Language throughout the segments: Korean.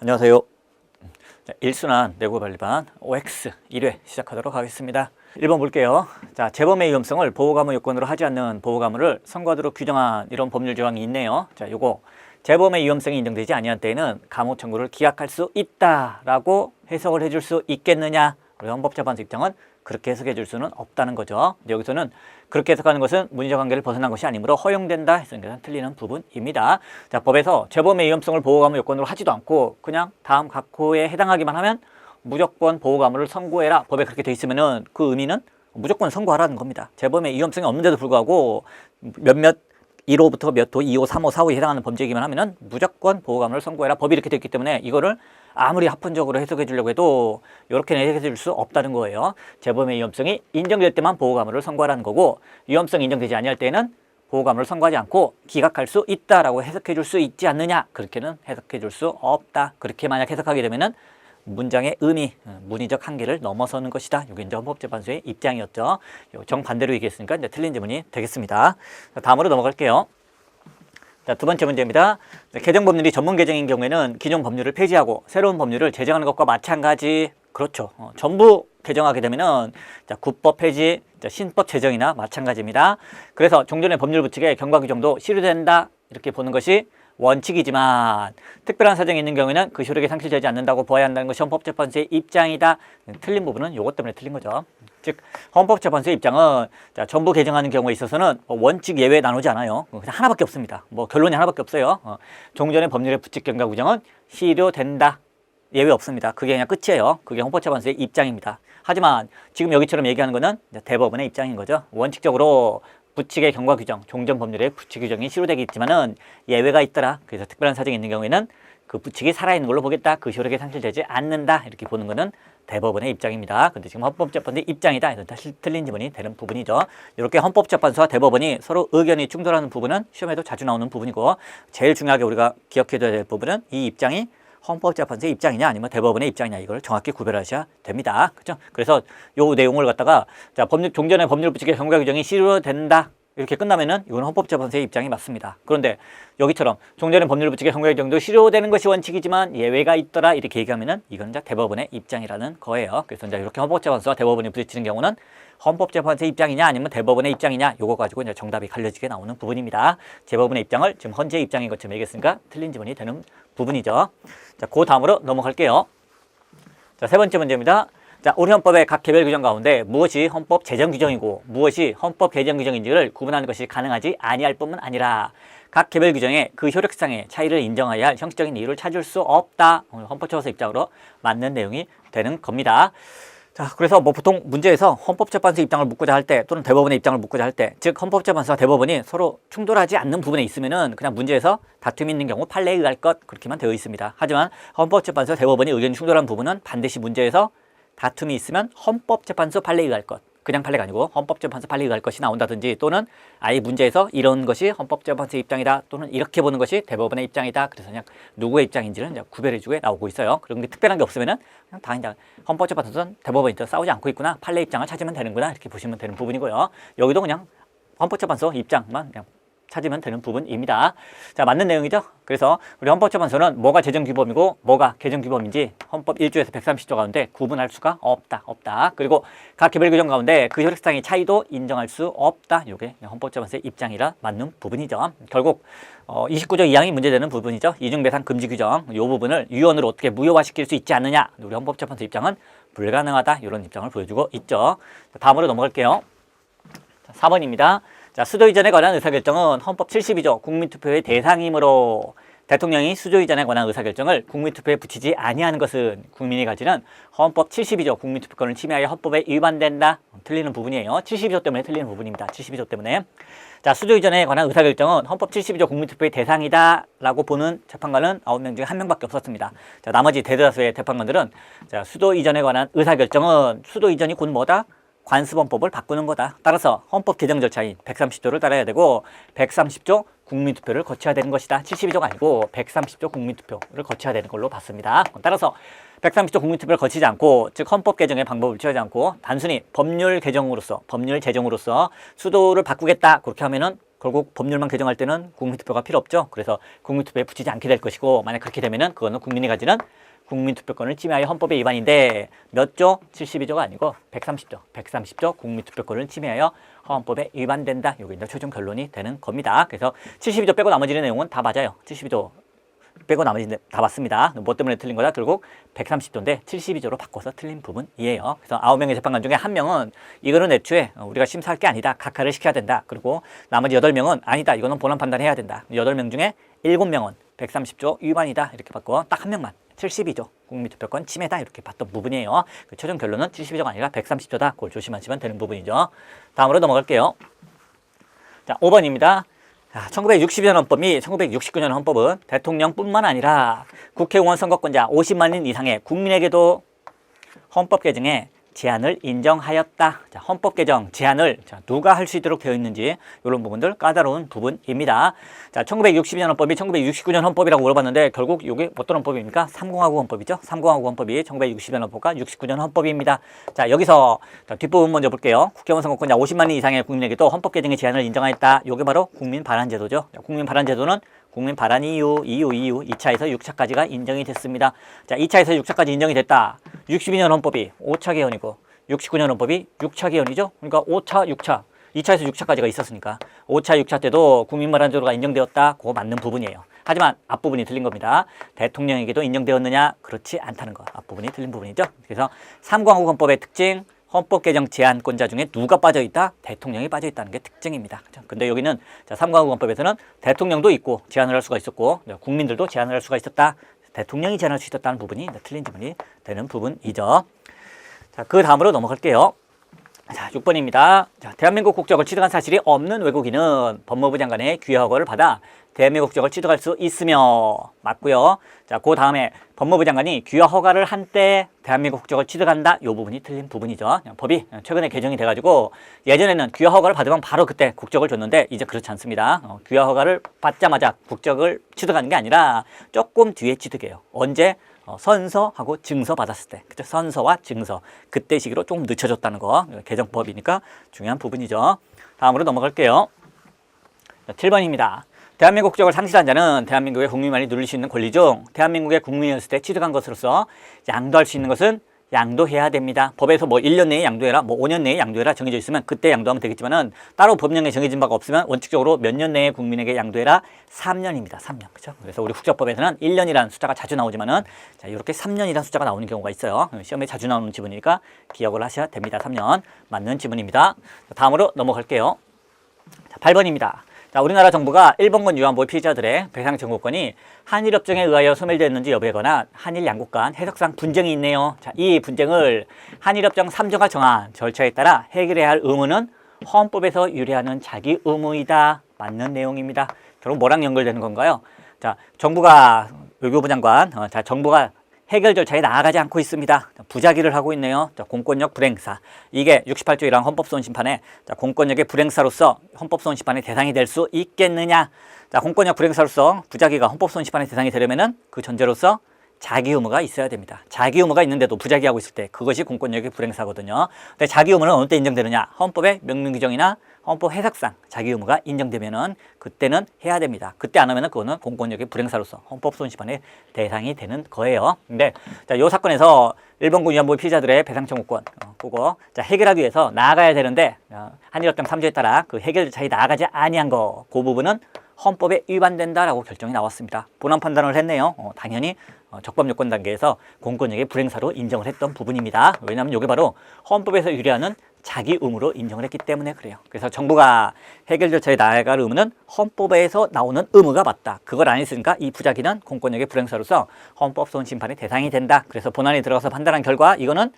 안녕하세요. 자, 1순환 내구관리반 OX 1회 시작하도록 하겠습니다. 1번 볼게요. 자, 재범의 위험성을 보호가무 요건으로 하지 않는 보호가무를 선거하도록 규정한 이런 법률 조항이 있네요. 자, 요거 재범의 위험성이 인정되지 아니한 때에는 가무 청구를 기각할 수 있다라고 해석을 해줄 수 있겠느냐? 우리 헌법재판소 입장은 그렇게 해석해 줄 수는 없다는 거죠. 여기서는 그렇게 해석하는 것은 문의적 관계를 벗어난 것이 아니므로 허용된다 했으니까 틀리는 부분입니다. 자, 법에서 재범의 위험성을 보호가무 요건으로 하지도 않고 그냥 다음 각 호에 해당하기만 하면 무조건 보호가무를 선고해라. 법에 그렇게 돼 있으면은 그 의미는 무조건 선고하라는 겁니다. 재범의 위험성이 없는데도 불구하고 몇몇 1호부터 몇 호, 2호, 3호, 4호에 해당하는 범죄이기만 하면은 무조건 보호가무를 선고해라. 법이 이렇게 돼 있기 때문에 이거를 아무리 합헌적으로 해석해 주려고 해도 이렇게는 해석해 줄 수 없다는 거예요. 재범의 위험성이 인정될 때만 보호가무를 선고하라는 거고, 위험성이 인정되지 아니할 때는 보호가무를 선고하지 않고 기각할 수 있다라고 해석해 줄 수 있지 않느냐? 그렇게는 해석해 줄 수 없다. 그렇게 만약 해석하게 되면은 문장의 의미, 문의적 한계를 넘어서는 것이다. 이게 이제 헌법재판소의 입장이었죠. 정반대로 얘기했으니까 이제 틀린 지문이 되겠습니다. 자, 다음으로 넘어갈게요. 자, 두 번째 문제입니다. 개정 법률이 전문 개정인 경우에는 기존 법률을 폐지하고 새로운 법률을 제정하는 것과 마찬가지. 그렇죠. 전부 개정하게 되면은 자, 국법 폐지, 자, 신법 제정이나 마찬가지입니다. 그래서 종전의 법률 부칙의 경과 규정도 시효된다. 이렇게 보는 것이 원칙이지만 특별한 사정이 있는 경우에는 그 효력이 상실되지 않는다고 보아야 한다는 것이 헌법재판소의 입장이다. 틀린 부분은 이것 때문에 틀린 거죠. 즉 헌법재판소의 입장은 자, 전부 개정하는 경우에 있어서는 원칙 예외 나누지 않아요. 그냥 하나밖에 없습니다. 결론이 하나밖에 없어요. 종전의 법률의 부칙 경과 규정은 시효된다. 예외 없습니다. 그게 그냥 끝이에요. 그게 헌법재판소의 입장입니다. 하지만 지금 여기처럼 얘기하는 거는 대법원의 입장인 거죠. 원칙적으로 부칙의 경과 규정, 종전 법률의 부칙 규정이 시효되겠지만은 예외가 있더라. 그래서 특별한 사정이 있는 경우에는 그 부칙이 살아있는 걸로 보겠다. 그 효력이 상실되지 않는다. 이렇게 보는 거는 대법원의 입장입니다. 근데 지금 헌법재판소의 입장이다. 이건 다시 틀린 지문이 되는 부분이죠. 이렇게 헌법재판소와 대법원이 서로 의견이 충돌하는 부분은 시험에도 자주 나오는 부분이고, 제일 중요하게 우리가 기억해둬야 될 부분은 이 입장이 헌법재판소의 입장이냐 아니면 대법원의 입장이냐, 이걸 정확히 구별하셔야 됩니다. 그렇죠? 그래서 요 내용을 갖다가 자, 종전의 법률 부칙의 경과 규정이 시효된다. 이렇게 끝나면은 이건 헌법재판소의 입장이 맞습니다. 그런데 여기처럼 종전의 법률 부칙의 경과 규정도 시효되는 것이 원칙이지만 예외가 있더라. 이렇게 얘기하면은 이건 이제 대법원의 입장이라는 거예요. 그래서 이제 이렇게 헌법재판소와 대법원이 부딪히는 경우는 헌법재판소의 입장이냐 아니면 대법원의 입장이냐, 요거 가지고 이제 정답이 갈려지게 나오는 부분입니다. 대법원의 입장을 지금 헌재 입장인 것처럼 얘기했으니까 틀린 지문이 되는 부분이죠. 자, 그 다음으로 넘어갈게요. 자, 세 번째 문제입니다. 자, 우리 헌법의 각 개별 규정 가운데 무엇이 헌법 제정 규정이고 무엇이 헌법 개정 규정인지를 구분하는 것이 가능하지 아니할 뿐만 아니라 각 개별 규정의 그 효력상의 차이를 인정해야 할 형식적인 이유를 찾을 수 없다. 헌법재판소 입장으로 맞는 내용이 되는 겁니다. 자, 그래서 보통 문제에서 헌법재판소 입장을 묻고자 할 때 또는 대법원의 입장을 묻고자 할 때, 즉 헌법재판소와 대법원이 서로 충돌하지 않는 부분에 있으면은 그냥 문제에서 다툼이 있는 경우 판례에 의할 것, 그렇게만 되어 있습니다. 하지만 헌법재판소와 대법원이 의견이 충돌한 부분은 반드시 문제에서 다툼이 있으면 헌법재판소 판례에 의할 것, 그냥 판례가 아니고 헌법재판소 판례에 의할 것이 나온다든지, 또는 아예 문제에서 이런 것이 헌법재판소의 입장이다, 또는 이렇게 보는 것이 대법원의 입장이다. 그래서 그냥 누구의 입장인지는 이제 구별해주게 나오고 있어요. 그런 게 특별한 게 없으면은 그냥 다 이제 헌법재판소는 대법원이 싸우지 않고 있구나, 판례 입장을 찾으면 되는구나, 이렇게 보시면 되는 부분이고요. 여기도 그냥 헌법재판소 입장만 그냥 찾으면 되는 부분입니다. 자, 맞는 내용이죠. 그래서 우리 헌법재판소는 뭐가 제정규범이고 뭐가 개정규범인지 헌법 1조에서 130조 가운데 구분할 수가 없다. 그리고 각 개별 규정 가운데 그 효력상의 차이도 인정할 수 없다. 이게 헌법재판소의 입장이라 맞는 부분이죠. 결국 29조 2항이 문제되는 부분이죠. 이중배상 금지 규정, 이 부분을 유언으로 어떻게 무효화시킬 수 있지 않느냐. 우리 헌법재판소 입장은 불가능하다. 이런 입장을 보여주고 있죠. 다음으로 넘어갈게요. 4번입니다. 자, 수도 이전에 관한 의사결정은 헌법 72조 국민투표의 대상이므로 대통령이 수도 이전에 관한 의사결정을 국민투표에 붙이지 아니하는 것은 국민이 가지는 헌법 72조 국민투표권을 침해하여 헌법에 위반된다. 틀리는 부분이에요. 72조 때문에 틀리는 부분입니다. 72조 때문에. 자, 수도 이전에 관한 의사결정은 헌법 72조 국민투표의 대상이다 라고 보는 재판관은 9명 중에 1명밖에 없었습니다. 자, 나머지 대다수의 재판관들은 자, 수도 이전에 관한 의사결정은 수도 이전이 곧 뭐다? 관습헌법을 바꾸는 거다. 따라서 헌법 개정 절차인 130조를 따라야 되고 130조 국민투표를 거쳐야 되는 것이다. 72조가 아니고 130조 국민투표를 거쳐야 되는 걸로 봤습니다. 따라서 130조 국민투표를 거치지 않고, 즉 헌법 개정의 방법을 취하지 않고 단순히 법률 제정으로서 수도를 바꾸겠다, 그렇게 하면은 결국 법률만 개정할 때는 국민투표가 필요 없죠. 그래서 국민투표에 붙이지 않게 될 것이고, 만약 그렇게 되면은 그거는 국민이 가지는 국민투표권을 침해하여 헌법의 위반인데 몇 조? 72조가 아니고 130조. 130조 국민투표권을 침해하여 헌법에 위반된다. 요게 이제 최종 결론이 되는 겁니다. 그래서 72조 빼고 나머지 내용은 다 맞아요. 72조 빼고 나머지는 다 맞습니다. 뭐 때문에 틀린 거다? 결국 130조인데 72조로 바꿔서 틀린 부분이에요. 그래서 9명의 재판관 중에 1명은 이거는 애초에 우리가 심사할 게 아니다. 각하를 시켜야 된다. 그리고 나머지 8명은 아니다. 이거는 본안 판단해야 된다. 8명 중에 7명은 130조 위반이다. 이렇게 받고 딱 1명만 72조 국민투표권 침해다. 이렇게 봤던 부분이에요. 그 최종 결론은 72조가 아니라 130조다. 그걸 조심하시면 되는 부분이죠. 다음으로 넘어갈게요. 자, 5번입니다. 1960년 헌법이 1969년 헌법은 대통령뿐만 아니라 국회의원 선거권자 50만인 이상의 국민에게도 헌법 개정에 제한을 인정하였다. 자, 헌법 개정 제한을 누가 할 수 있도록 되어 있는지 이런 부분들 까다로운 부분입니다. 자, 1960년 헌법이 1969년 헌법이라고 물어봤는데 결국 이게 어떤 헌법입니까? 3공화국 헌법이죠. 3공화국 헌법이 1960년 헌법과 69년 헌법입니다. 자, 여기서 뒷부분 먼저 볼게요. 국회의원 선거권자 50만인 이상의 국민에게도 헌법 개정의 제한을 인정하였다. 이게 바로 국민 발안 제도죠. 국민 발안 제도는 국민 발안 이후 2차에서 6차까지가 인정이 됐습니다. 자, 2차에서 6차까지 인정이 됐다. 62년 헌법이 5차 개헌이고 69년 헌법이 6차 개헌이죠. 그러니까 5차, 6차, 2차에서 6차까지가 있었으니까 5차, 6차 때도 국민 발안 제도가 인정되었다. 그거 맞는 부분이에요. 하지만 앞부분이 틀린 겁니다. 대통령에게도 인정되었느냐? 그렇지 않다는 거. 앞부분이 틀린 부분이죠. 그래서 3공화국 헌법의 특징, 헌법 개정 제한권자 중에 누가 빠져 있다? 대통령이 빠져 있다는 게 특징입니다. 그렇죠? 근데 여기는 3공화국 헌법에서는 대통령도 있고 제한을 할 수가 있었고 국민들도 제한을 할 수가 있었다. 대통령이 제한할 수 있었다는 부분이 틀린 지문이 되는 부분이죠. 자, 그 다음으로 넘어갈게요. 자, 6번입니다. 자, 대한민국 국적을 취득한 사실이 없는 외국인은 법무부 장관의 귀화 허가를 받아 대한민국 국적을 취득할 수 있으며 맞고요. 자, 그 다음에 법무부 장관이 귀화 허가를 한 때 대한민국 국적을 취득한다. 이 부분이 틀린 부분이죠. 법이 최근에 개정이 돼가지고 예전에는 귀화 허가를 받으면 바로 그때 국적을 줬는데 이제 그렇지 않습니다. 귀화 허가를 받자마자 국적을 취득하는 게 아니라 조금 뒤에 취득해요. 언제? 선서하고 증서 받았을 때, 그죠? 선서와 증서 그때 시기로 조금 늦춰졌다는 거 개정법이니까 중요한 부분이죠. 다음으로 넘어갈게요. 7번입니다. 대한민국 국적을 상실한 자는 대한민국의 국민만이 누릴 수 있는 권리 중 대한민국의 국민이었을 때 취득한 것으로서 양도할 수 있는 것은 양도해야 됩니다. 법에서 뭐 1년 내에 양도해라, 뭐 5년 내에 양도해라 정해져 있으면 그때 양도하면 되겠지만은 따로 법령에 정해진 바가 없으면 원칙적으로 몇 년 내에 국민에게 양도해라? 3년입니다. 3년. 그죠? 그래서 우리 국적법에서는 1년이라는 숫자가 자주 나오지만은 자, 이렇게 3년이라는 숫자가 나오는 경우가 있어요. 시험에 자주 나오는 지문이니까 기억을 하셔야 됩니다. 3년. 맞는 지문입니다. 다음으로 넘어갈게요. 자, 8번입니다. 자, 우리나라 정부가 일본군 위안부 피해자들의 배상 청구권이 한일협정에 의하여 소멸되었는지 여부에 관한 한일 양국 간 해석상 분쟁이 있네요. 자, 이 분쟁을 한일협정 3조가 정한 절차에 따라 해결해야 할 의무는 헌법에서 유래하는 자기 의무이다. 맞는 내용입니다. 결국 뭐랑 연결되는 건가요? 자, 정부가 외교부 장관, 정부가 해결 절차에 나아가지 않고 있습니다. 부작위를 하고 있네요. 자, 공권력 불행사. 이게 68조 1항 헌법소원 심판에 공권력의 불행사로서 헌법소원 심판의 대상이 될 수 있겠느냐. 자, 공권력 불행사로서 부작위가 헌법소원 심판의 대상이 되려면은 그 전제로서 자기 의무가 있어야 됩니다. 자기 의무가 있는데도 부작위하고 있을 때 그것이 공권력의 불행사거든요. 근데 자기 의무는 어느 때 인정되느냐? 헌법의 명령 규정이나 헌법 해석상 자기 의무가 인정되면은 그때는 해야 됩니다. 그때 안 하면은 그거는 공권력의 불행사로서 헌법 손실판의 대상이 되는 거예요. 근데 자, 요 사건에서 일본군 위안부 피해자들의 배상 청구권 그거 자, 해결하기 위해서 나아가야 되는데 한일협정 3조에 따라 그 해결 절차에 나아가지 아니한 거 그 부분은 헌법에 위반된다라고 결정이 나왔습니다. 본안 판단을 했네요. 당연히 적법 요건 단계에서 공권력의 불행사로 인정을 했던 부분입니다. 왜냐하면 이게 바로 헌법에서 유래하는 자기 의무로 인정을 했기 때문에 그래요. 그래서 정부가 해결 절차에 나아갈 의무는 헌법에서 나오는 의무가 맞다. 그걸 안 했으니까 이 부작위는 공권력의 불행사로서 헌법소원 심판의 대상이 된다. 그래서 본안에 들어가서 판단한 결과 이거는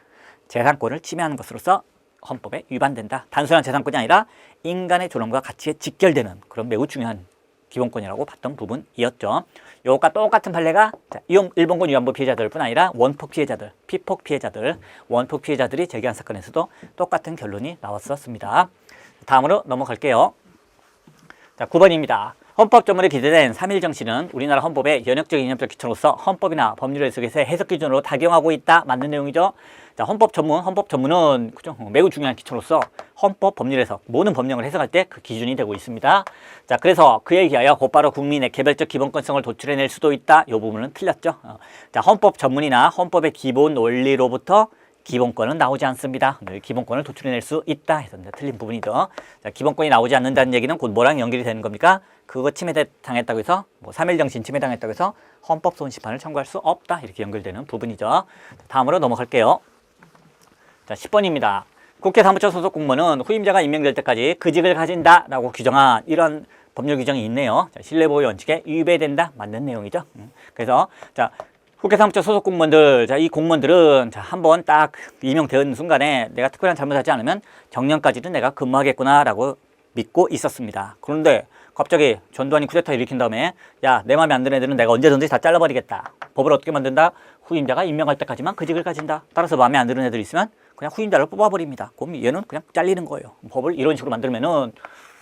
재산권을 침해하는 것으로서 헌법에 위반된다. 단순한 재산권이 아니라 인간의 존엄과 가치에 직결되는 그런 매우 중요한 기본권이라고 봤던 부분이었죠. 요것과 똑같은 판례가 일본군 위안부 피해자들뿐 아니라 원폭 피해자들, 피폭 피해자들, 원폭 피해자들이 제기한 사건에서도 똑같은 결론이 나왔었습니다. 다음으로 넘어갈게요. 자, 9번입니다. 헌법 전문에 기재된 3일 정신은 우리나라 헌법의 연역적 이념적 기초로서 헌법이나 법률 해석에서의 해석 기준으로 작용하고 있다. 맞는 내용이죠. 자, 헌법 전문은 그죠? 매우 중요한 기초로서 헌법 법률 해석, 모든 법령을 해석할 때 그 기준이 되고 있습니다. 자, 그래서 그에 의하여 곧바로 국민의 개별적 기본권성을 도출해낼 수도 있다. 이 부분은 틀렸죠. 자, 헌법 전문이나 헌법의 기본 원리로부터 기본권은 나오지 않습니다. 기본권을 도출해낼 수 있다 해서 틀린 부분이죠. 자, 기본권이 나오지 않는다는 얘기는 곧 뭐랑 연결이 되는 겁니까? 그거 침해당했다고 해서 뭐 3일 정신 침해당했다고 해서 헌법 소원심판을 청구할 수 없다. 이렇게 연결되는 부분이죠. 다음으로 넘어갈게요. 자, 10번입니다. 국회 사무처 소속 공무원은 후임자가 임명될 때까지 그 직을 가진다라고 규정한 이런 법률 규정이 있네요. 자, 신뢰보호 원칙에 위배된다. 맞는 내용이죠. 그래서 자, 국회 사무처 소속 공무원들, 자, 이 공무원들은 자, 한번 딱 임명되는 순간에 내가 특별한 잘못하지 않으면 정년까지는 내가 근무하겠구나라고 믿고 있었습니다. 그런데 갑자기 전두환이 쿠데타 일으킨 다음에 야, 내 마음에 안 드는 애들은 내가 언제든지 다 잘라버리겠다. 법을 어떻게 만든다? 후임자가 임명할 때까지만 그 직을 가진다. 따라서 마음에 안 드는 애들이 있으면 그냥 후임자를 뽑아버립니다. 그럼 얘는 그냥 잘리는 거예요. 법을 이런 식으로 만들면은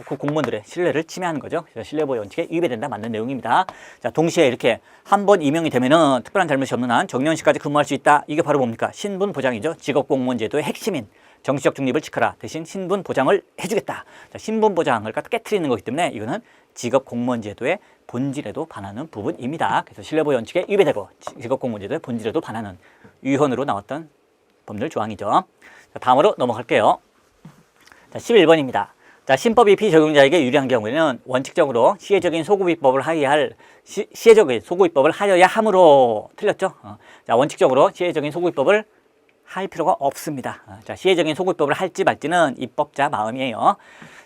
그 공무원들의 신뢰를 침해하는 거죠. 그래서 신뢰보호 원칙에 위배된다. 맞는 내용입니다. 자, 동시에 이렇게 한 번 임명이 되면은 특별한 잘못이 없는 한 정년시까지 근무할 수 있다. 이게 바로 뭡니까? 신분 보장이죠. 직업공무원 제도의 핵심인 정치적 중립을 지켜라. 대신 신분 보장을 해주겠다. 자, 신분 보장을 깨트리는 거기 때문에 이거는 직업공무원 제도의 본질에도 반하는 부분입니다. 그래서 신뢰보호 원칙에 위배되고 직업공무원 제도의 본질에도 반하는 위헌으로 나왔던 법률 조항이죠. 자, 다음으로 넘어갈게요. 자, 11번입니다. 자, 신법이 피적용자에게 유리한 경우에는 원칙적으로 시혜적인 소급입법을 시혜적인 소급입법을 하여야 하므로 틀렸죠. 자, 원칙적으로 시혜적인 소급입법을 할 필요가 없습니다. 자, 시혜적인 소급입법을 할지 말지는 입법자 마음이에요.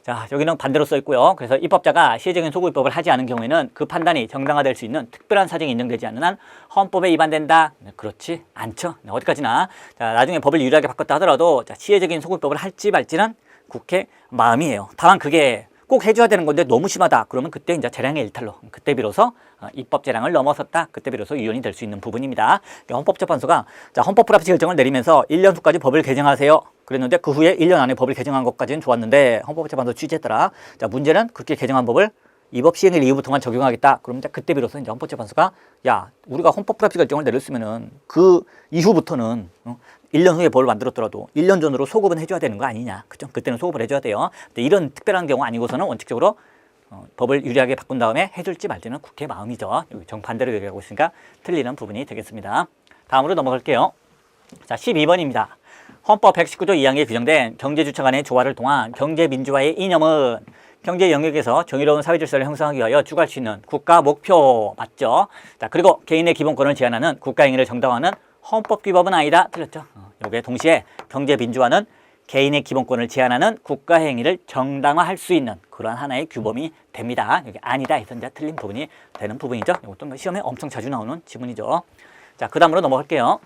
자, 여기는 반대로 써 있고요. 그래서 입법자가 시혜적인 소급입법을 하지 않은 경우에는 그 판단이 정당화될 수 있는 특별한 사정이 인정되지 않는 한 헌법에 위반된다. 그렇지 않죠. 어디까지나. 자, 나중에 법을 유리하게 바꿨다 하더라도 자, 시혜적인 소급입법을 할지 말지는 국회 마음이에요. 다만 그게 꼭 해줘야 되는 건데 너무 심하다. 그러면 그때 이제 재량의 일탈로 그때 비로소 입법 재량을 넘어섰다. 그때 비로소 위헌이 될 수 있는 부분입니다. 헌법재판소가 자, 헌법 불합치 결정을 내리면서 1년 후까지 법을 개정하세요. 그랬는데 그 후에 1년 안에 법을 개정한 것까지는 좋았는데 헌법재판소 취지했더라. 자, 문제는 그렇게 개정한 법을 이 법 시행일 이후부터만 적용하겠다. 그러면 그때 비로소 이제 헌법재판소가 야, 우리가 헌법 불합치 결정을 내렸으면은 그 이후부터는 1년 후에 법을 만들었더라도 1년 전으로 소급은 해줘야 되는 거 아니냐. 그죠? 그때는 소급을 해줘야 돼요. 근데 이런 특별한 경우 아니고서는 원칙적으로 법을 유리하게 바꾼 다음에 해줄지 말지는 국회 마음이죠. 여기 정반대로 얘기하고 있으니까 틀리는 부분이 되겠습니다. 다음으로 넘어갈게요. 자, 12번입니다. 헌법 119조 2항에 규정된 경제주체 간의 조화를 통한 경제민주화의 이념은 경제 영역에서 정의로운 사회 질서를 형성하기 위하여 추구할 수 있는 국가 목표 맞죠? 자, 그리고 개인의 기본권을 제한하는 국가 행위를 정당화하는 헌법 규범은 아니다. 틀렸죠? 요게 동시에 경제 민주화는 개인의 기본권을 제한하는 국가 행위를 정당화할 수 있는 그런 하나의 규범이 됩니다. 여기 아니다 해서 이제 틀린 부분이 되는 부분이죠. 이것도 시험에 엄청 자주 나오는 지문이죠. 자, 그 다음으로 넘어갈게요.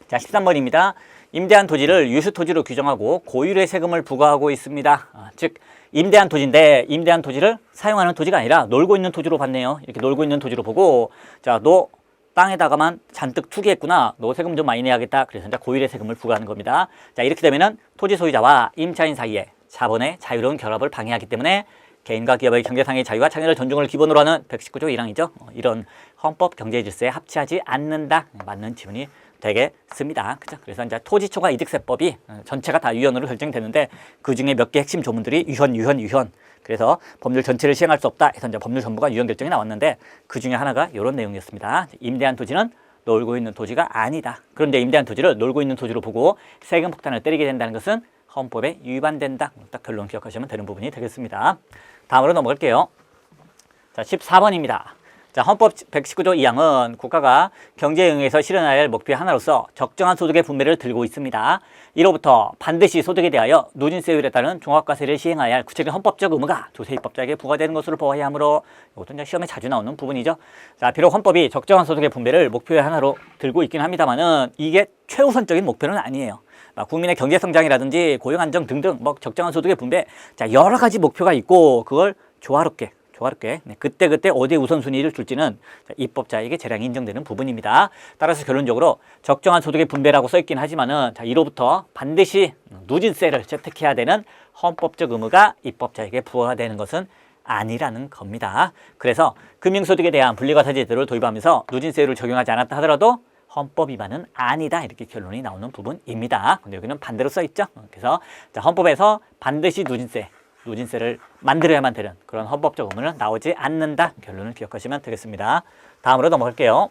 자, 13번입니다. 임대한 토지를 유수토지로 규정하고 고율의 세금을 부과하고 있습니다. 즉 임대한 토지인데 임대한 토지를 사용하는 토지가 아니라 놀고 있는 토지로 봤네요. 이렇게 놀고 있는 토지로 보고 자, 너 땅에다가만 잔뜩 투기했구나. 너 세금 좀 많이 내야겠다. 그래서 이제 고율의 세금을 부과하는 겁니다. 자, 이렇게 되면은 토지 소유자와 임차인 사이에 자본의 자유로운 결합을 방해하기 때문에 개인과 기업의 경제상의 자유와 창의를 존중을 기본으로 하는 119조 1항이죠. 이런 헌법 경제 질서에 합치하지 않는다. 맞는 지문이 되겠습니다. 그죠? 그래서 이제 토지초과 이득세법이 전체가 다 위헌으로 결정되는데 그 중에 몇 개 핵심 조문들이 위헌. 그래서 법률 전체를 시행할 수 없다 해서 이제 법률 전부가 위헌 결정이 나왔는데 그 중에 하나가 이런 내용이었습니다. 임대한 토지는 놀고 있는 토지가 아니다. 그런데 임대한 토지를 놀고 있는 토지로 보고 세금 폭탄을 때리게 된다는 것은 헌법에 위반된다. 딱 결론 기억하시면 되는 부분이 되겠습니다. 다음으로 넘어갈게요. 자, 14번입니다. 자, 헌법 119조 2항은 국가가 경제 영역에서 실현해야 할 목표의 하나로서 적정한 소득의 분배를 들고 있습니다. 이로부터 반드시 소득에 대하여 누진세율에 따른 종합과세를 시행해야 할 구체적인 헌법적 의무가 조세입법자에게 부과되는 것으로 보아야 하므로 이것도 이제 시험에 자주 나오는 부분이죠. 자, 비록 헌법이 적정한 소득의 분배를 목표의 하나로 들고 있긴 합니다만은 이게 최우선적인 목표는 아니에요. 국민의 경제 성장이라든지 고용 안정 등등 뭐 적정한 소득의 분배, 자, 여러 가지 목표가 있고 그걸 조화롭게 그때그때 어디에 우선순위를 줄지는 입법자에게 재량이 인정되는 부분입니다. 따라서 결론적으로 적정한 소득의 분배라고 써있긴 하지만은 자, 이로부터 반드시 누진세를 채택해야 되는 헌법적 의무가 입법자에게 부과되는 것은 아니라는 겁니다. 그래서 금융소득에 대한 분리과세 제도를 도입하면서 누진세율을 적용하지 않았다 하더라도 헌법 위반은 아니다 이렇게 결론이 나오는 부분입니다. 근데 여기는 반대로 써 있죠. 그래서 자, 헌법에서 반드시 누진세를 만들어야만 되는 그런 헌법적 의무는 나오지 않는다 결론을 기억하시면 되겠습니다. 다음으로 넘어갈게요.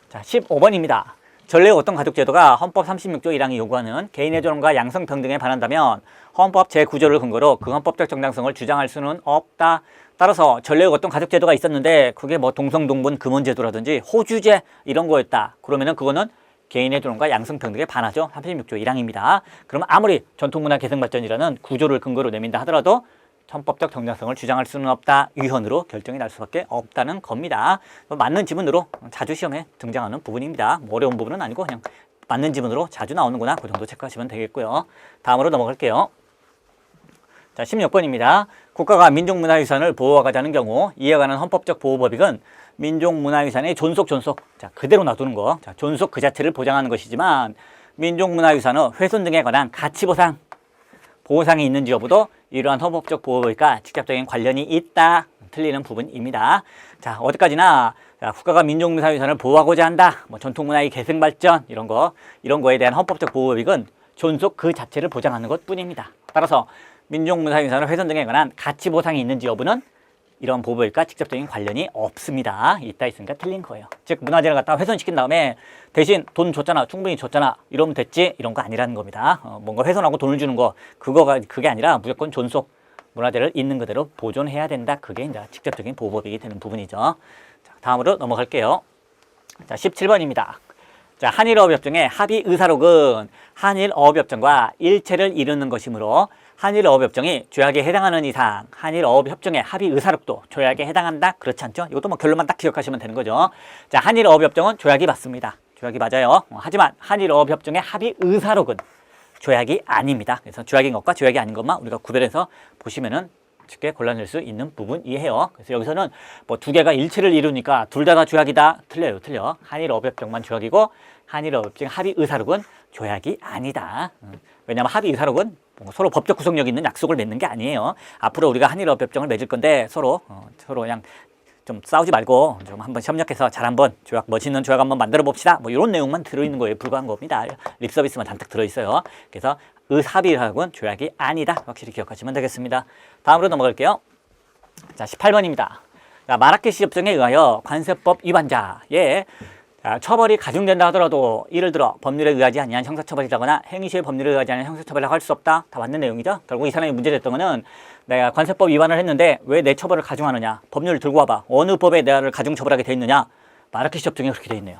자, 15번입니다. 전례의 어떤 가족제도가 헌법 36조 1항이 요구하는 개인의 존엄과 양성평등에 반한다면 헌법 제9조를 근거로 그 헌법적 정당성을 주장할 수는 없다. 따라서 전례의 어떤 가족제도가 있었는데 그게 뭐 동성동본 금원제도라든지 호주제 이런 거였다. 그러면은 그거는 개인의 존엄과 양성평등에 반하죠. 36조 1항입니다. 그러면 아무리 전통문화 계승발전이라는 구조를 근거로 내민다 하더라도 헌법적 정당성을 주장할 수는 없다. 위헌으로 결정이 날 수밖에 없다는 겁니다. 맞는 지문으로 자주 시험에 등장하는 부분입니다. 뭐 어려운 부분은 아니고 그냥 맞는 지문으로 자주 나오는구나. 그 정도 체크하시면 되겠고요. 다음으로 넘어갈게요. 자, 16번입니다. 국가가 민족문화유산을 보호하자는 경우 이에 관한 헌법적 보호법익은 민족문화유산의 존속. 자, 그대로 놔두는 거. 자, 존속 그 자체를 보장하는 것이지만 민족문화유산의 훼손 등에 관한 가치보상, 보상이 있는지 여부도 이러한 헌법적 보호법과 직접적인 관련이 있다. 틀리는 부분입니다. 자, 어디까지나 자, 국가가 민족문화유산을 보호하고자 한다. 뭐 전통문화의 계승발전 이런 거에 대한 헌법적 보호법익은 존속 그 자체를 보장하는 것뿐입니다. 따라서 민족문화유산을 훼손 등에 관한 가치보상이 있는지 여부는 이런 보호법과 직접적인 관련이 없습니다. 있다 있으니까 틀린 거예요. 즉 문화재를 갖다가 훼손시킨 다음에 대신 돈 줬잖아, 충분히 줬잖아 이러면 됐지 이런 거 아니라는 겁니다. 뭔가 훼손하고 돈을 주는 거 그게 아니라 무조건 존속 문화재를 있는 그대로 보존해야 된다. 그게 이제 직접적인 보호법이 되는 부분이죠. 자, 다음으로 넘어갈게요. 자, 17번입니다. 자, 한일어업협정의 합의의사록은 한일어업협정과 일체를 이루는 것이므로 한일어업협정이 조약에 해당하는 이상 한일어업협정의 합의의사록도 조약에 해당한다. 그렇지 않죠? 이것도 뭐 결론만 딱 기억하시면 되는 거죠. 자, 한일어업협정은 조약이 맞습니다. 조약이 맞아요. 하지만 한일어업협정의 합의의사록은 조약이 아닙니다. 그래서 조약인 것과 조약이 아닌 것만 우리가 구별해서 보시면은 쉽게 골라낼 수 있는 부분이에요. 그래서 여기서는 뭐 두 개가 일체를 이루니까 둘 다 조약이다. 틀려. 한일어업협정만 조약이고 한일어업협정 합의의사록은 조약이 아니다. 왜냐하면 합의의사록은 서로 법적 구속력 있는 약속을 맺는 게 아니에요. 앞으로 우리가 한일어업협정을 맺을 건데 서로 그냥 좀 싸우지 말고 좀 한번 협력해서 잘 한번 멋있는 조약 한번 만들어 봅시다. 뭐 이런 내용만 들어있는 거에 불과한 겁니다. 립서비스만 잔뜩 들어있어요. 그래서 합의의사록은 조약이 아니다. 확실히 기억하시면 되겠습니다. 다음으로 넘어갈게요. 자, 18번입니다. 자, 마라케시 협정에 의하여 관세법 위반자의 처벌이 가중된다 하더라도 예를 들어 법률에 의하지 아니한 형사처벌이라거나 행위시의 법률에 의하지 않은 형사처벌이라고 할 수 없다. 다 맞는 내용이죠. 결국 이 사람이 문제됐던 거는 내가 관세법 위반을 했는데 왜 내 처벌을 가중하느냐. 법률을 들고 와봐. 어느 법에 나를 가중처벌하게 돼 있느냐. 마라케시 협정에 그렇게 돼 있네요.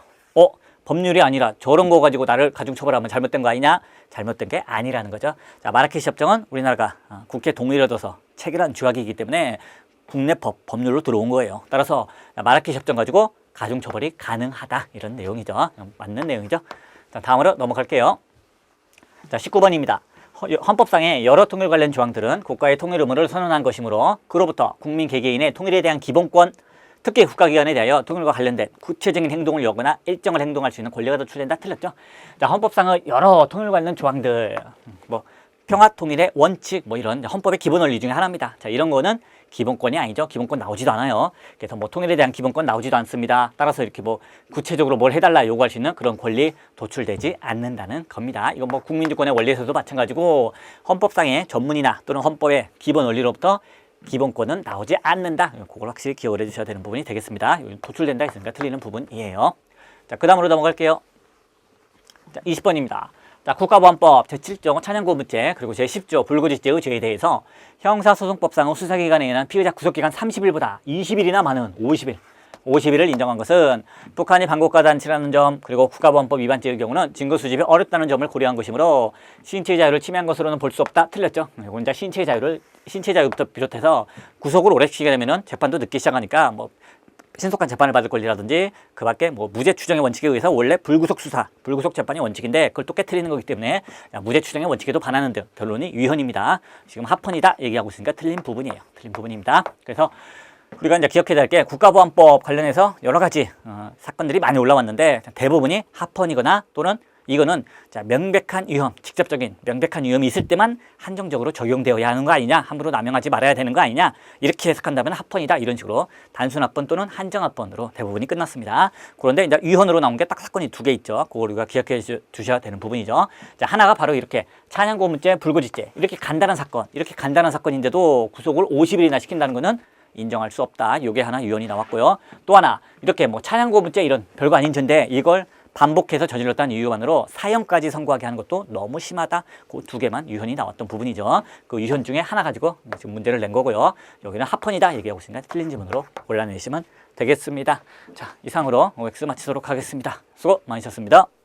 법률이 아니라 저런 거 가지고 나를 가중처벌하면 잘못된 거 아니냐? 잘못된 게 아니라는 거죠. 자, 마라케시 협정은 우리나라가 국회 동의를 얻어서 체결한 조약이기 때문에 국내 법률로 들어온 거예요. 따라서 마라케시 협정 가지고 가중처벌이 가능하다. 이런 내용이죠. 맞는 내용이죠. 자, 다음으로 넘어갈게요. 자, 19번입니다. 헌법상의 여러 통일 관련 조항들은 국가의 통일 의무를 선언한 것이므로 그로부터 국민 개개인의 통일에 대한 기본권, 특히 국가기관에 대하여 통일과 관련된 구체적인 행동을 요구하거나 일정을 행동할 수 있는 권리가 도출된다. 틀렸죠? 자, 헌법상의 여러 통일 관련 조항들, 뭐 평화통일의 원칙, 뭐 이런 헌법의 기본 원리 중에 하나입니다. 자, 이런 거는 기본권이 아니죠. 기본권 나오지도 않아요. 그래서 뭐 통일에 대한 기본권 나오지도 않습니다. 따라서 이렇게 뭐 구체적으로 뭘 해달라 요구할 수 있는 그런 권리 도출되지 않는다는 겁니다. 이건 뭐 국민주권의 원리에서도 마찬가지고 헌법상의 전문이나 또는 헌법의 기본 원리로부터 기본권은 나오지 않는다. 그걸 확실히 기억을 해주셔야 되는 부분이 되겠습니다. 도출된다 했으니까 틀리는 부분이에요. 자, 그 다음으로 넘어갈게요. 자, 20번입니다. 자, 국가보안법 제7조 찬양고문죄 그리고 제10조 불구직죄의 죄에 대해서 형사소송법상의 수사기간에 의한 피의자 구속기간 30일보다 20일이나 많은 50일을 인정한 것은 북한이 반국가 단체라는 점 그리고 국가보안법 위반죄의 경우는 증거 수집이 어렵다는 점을 고려한 것이므로 신체의 자유를 침해한 것으로는 볼 수 없다. 틀렸죠. 혼자 신체의 자유부터 비롯해서 구속을 오래 시키게 되면은 재판도 늦게 시작하니까 뭐 신속한 재판을 받을 권리라든지 그 밖에 뭐 무죄 추정의 원칙에 의해서 원래 불구속 수사, 불구속 재판이 원칙인데 그걸 또 깨트리는 거기 때문에 무죄 추정의 원칙에도 반하는 등 결론이 위헌입니다. 지금 합헌이다 얘기하고 있으니까 틀린 부분이에요. 틀린 부분입니다. 그래서 우리가 이제 기억해야 될 게 국가보안법 관련해서 여러 가지 사건들이 많이 올라왔는데 대부분이 합헌이거나 또는 이거는 자, 명백한 위험, 직접적인 명백한 위험이 있을 때만 한정적으로 적용되어야 하는 거 아니냐, 함부로 남용하지 말아야 되는 거 아니냐, 이렇게 해석한다면 합헌이다, 이런 식으로 단순 합헌 또는 한정 합헌으로 대부분이 끝났습니다. 그런데 이제 위헌으로 나온 게 딱 사건이 두 개 있죠. 그걸 우리가 기억해 두셔야 되는 부분이죠. 자, 하나가 바로 이렇게 찬양고문죄, 불거지죄, 이렇게 간단한 사건, 이렇게 간단한 사건인데도 구속을 50일이나 시킨다는 거는 인정할 수 없다. 이게 하나 위헌이 나왔고요. 또 하나 이렇게 뭐 찬양고문죄 이런 별거 아닌 죄인데 이걸 반복해서 저질렀다는 이유만으로 사형까지 선고하게 하는 것도 너무 심하다. 그 두 개만 위헌이 나왔던 부분이죠. 그 위헌 중에 하나 가지고 지금 문제를 낸 거고요. 여기는 합헌이다 얘기하고 있으니까 틀린 지문으로 골라내시면 되겠습니다. 자, 이상으로 OX 마치도록 하겠습니다. 수고 많으셨습니다.